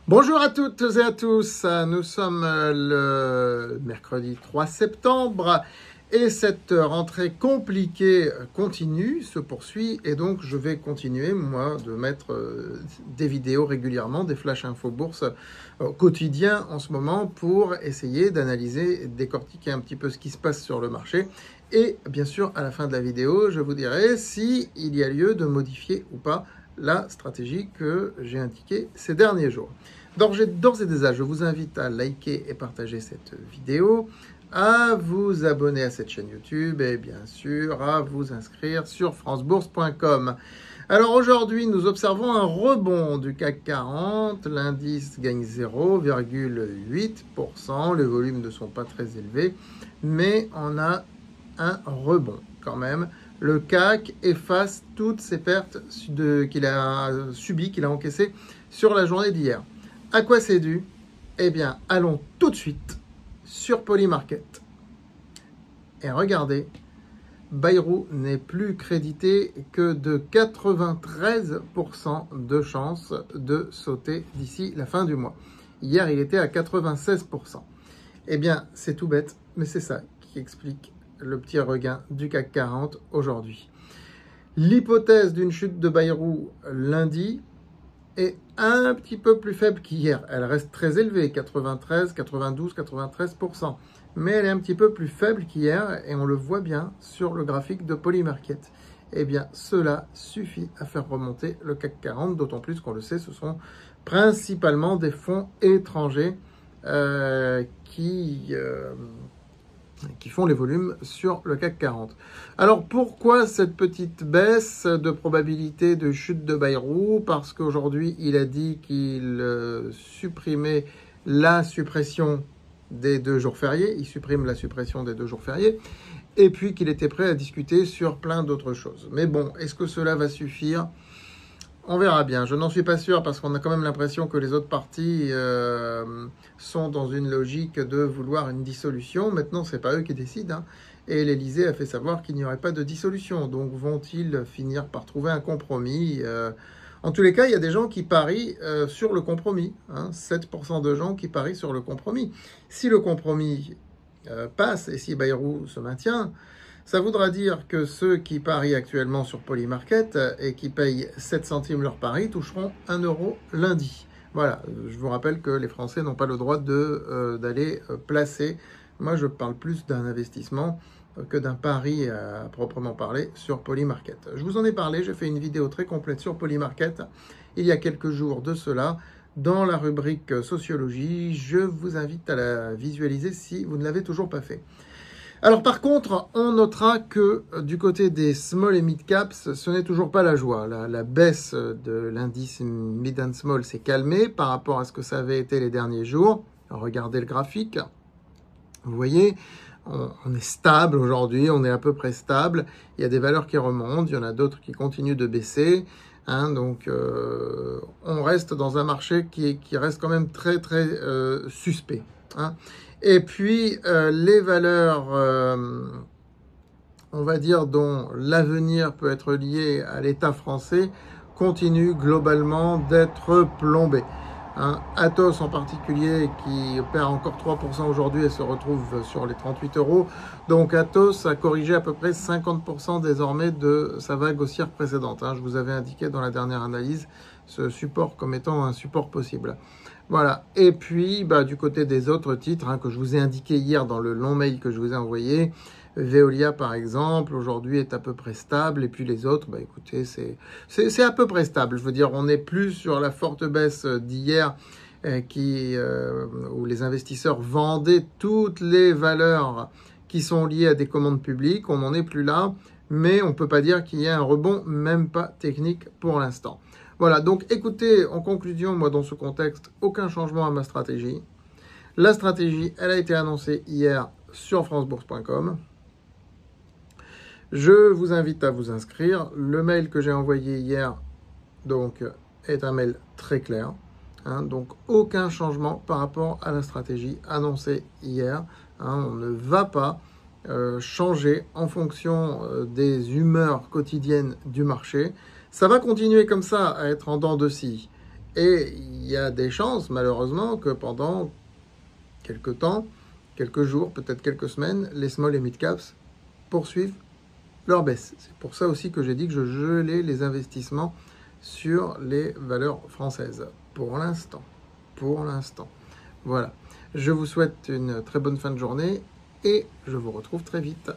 Bonjour à toutes et à tous, nous sommes le mercredi 3 septembre et cette rentrée compliquée continue, se poursuit et donc je vais continuer moi de mettre des vidéos régulièrement, des flash info bourse quotidiens en ce moment pour essayer d'analyser, décortiquer un petit peu ce qui se passe sur le marché et bien sûr à la fin de la vidéo je vous dirai si il y a lieu de modifier ou pas la stratégie que j'ai indiquée ces derniers jours. D'ores et déjà, je vous invite à liker et partager cette vidéo, à vous abonner à cette chaîne YouTube et bien sûr à vous inscrire sur francebourse.com. Alors aujourd'hui, nous observons un rebond du CAC 40, l'indice gagne 0,8%, les volumes ne sont pas très élevés, mais on a un rebond quand même. Le CAC efface toutes ces pertes qu'il a subies, qu'il a encaissées sur la journée d'hier. À quoi c'est dû? Eh bien, allons tout de suite sur Polymarket. Et regardez, Bayrou n'est plus crédité que de 93% de chances de sauter d'ici la fin du mois. Hier, il était à 96%. Eh bien, c'est tout bête, mais c'est ça qui explique le petit regain du CAC 40 aujourd'hui. L'hypothèse d'une chute de Bayrou lundi est un petit peu plus faible qu'hier. Elle reste très élevée, 93, 92, 93%. Mais elle est un petit peu plus faible qu'hier et on le voit bien sur le graphique de Polymarket. Eh bien, cela suffit à faire remonter le CAC 40, d'autant plus qu'on le sait, ce sont principalement des fonds étrangers qui font les volumes sur le CAC 40. Alors pourquoi cette petite baisse de probabilité de chute de Bayrou? Parce qu'aujourd'hui il a dit qu'il supprimait la suppression des 2 jours fériés, il supprime la suppression des 2 jours fériés, et puis qu'il était prêt à discuter sur plein d'autres choses. Mais bon, est-ce que cela va suffire? On verra bien. Je n'en suis pas sûr parce qu'on a quand même l'impression que les autres partis sont dans une logique de vouloir une dissolution. Maintenant, c'est pas eux qui décident. Hein. Et l'Élysée a fait savoir qu'il n'y aurait pas de dissolution. Donc, vont-ils finir par trouver un compromis En tous les cas, il y a des gens qui parient sur le compromis. Hein, 7% de gens qui parient sur le compromis. Si le compromis passe et si Bayrou se maintient, ça voudra dire que ceux qui parient actuellement sur Polymarket et qui payent 7 centimes leur pari toucheront 1 euro lundi. Voilà, je vous rappelle que les Français n'ont pas le droit d'aller placer. Moi, je parle plus d'un investissement que d'un pari à proprement parler sur Polymarket. Je vous en ai parlé, j'ai fait une vidéo très complète sur Polymarket il y a quelques jours de cela. Dans la rubrique sociologie, je vous invite à la visualiser si vous ne l'avez toujours pas fait. Alors par contre, on notera que du côté des small et mid caps, ce n'est toujours pas la joie. La baisse de l'indice mid and small s'est calmée par rapport à ce que ça avait été les derniers jours. Regardez le graphique. Vous voyez, on est stable aujourd'hui, on est à peu près stable. Il y a des valeurs qui remontent, il y en a d'autres qui continuent de baisser. Hein, donc on reste dans un marché qui reste quand même très très suspect. Hein. Et puis, les valeurs, on va dire, dont l'avenir peut être lié à l'État français, continuent globalement d'être plombées. Hein. Atos en particulier, qui perd encore 3% aujourd'hui et se retrouve sur les 38 euros. Donc Atos a corrigé à peu près 50% désormais de sa vague haussière précédente. Hein. Je vous avais indiqué dans la dernière analyse ce support comme étant un support possible. Voilà, et puis du côté des autres titres que je vous ai indiqué hier dans le long mail que je vous ai envoyé, Veolia par exemple, aujourd'hui est à peu près stable, et puis les autres, écoutez, c'est à peu près stable. Je veux dire, on n'est plus sur la forte baisse d'hier où les investisseurs vendaient toutes les valeurs qui sont liées à des commandes publiques, on n'en est plus là, mais on ne peut pas dire qu'il y ait un rebond, même pas technique pour l'instant. Voilà, donc écoutez, en conclusion, moi dans ce contexte, aucun changement à ma stratégie. La stratégie, elle a été annoncée hier sur francebourse.com. Je vous invite à vous inscrire. Le mail que j'ai envoyé hier donc, est un mail très clair. Hein, donc aucun changement par rapport à la stratégie annoncée hier. Hein, on ne va pas changer en fonction des humeurs quotidiennes du marché. Ça va continuer comme ça à être en dents de scie. Et il y a des chances, malheureusement, que pendant quelques temps, quelques jours, peut-être quelques semaines, les small et mid caps poursuivent leur baisse. C'est pour ça aussi que j'ai dit que je gelais les investissements sur les valeurs françaises. Pour l'instant. Pour l'instant. Voilà. Je vous souhaite une très bonne fin de journée et je vous retrouve très vite.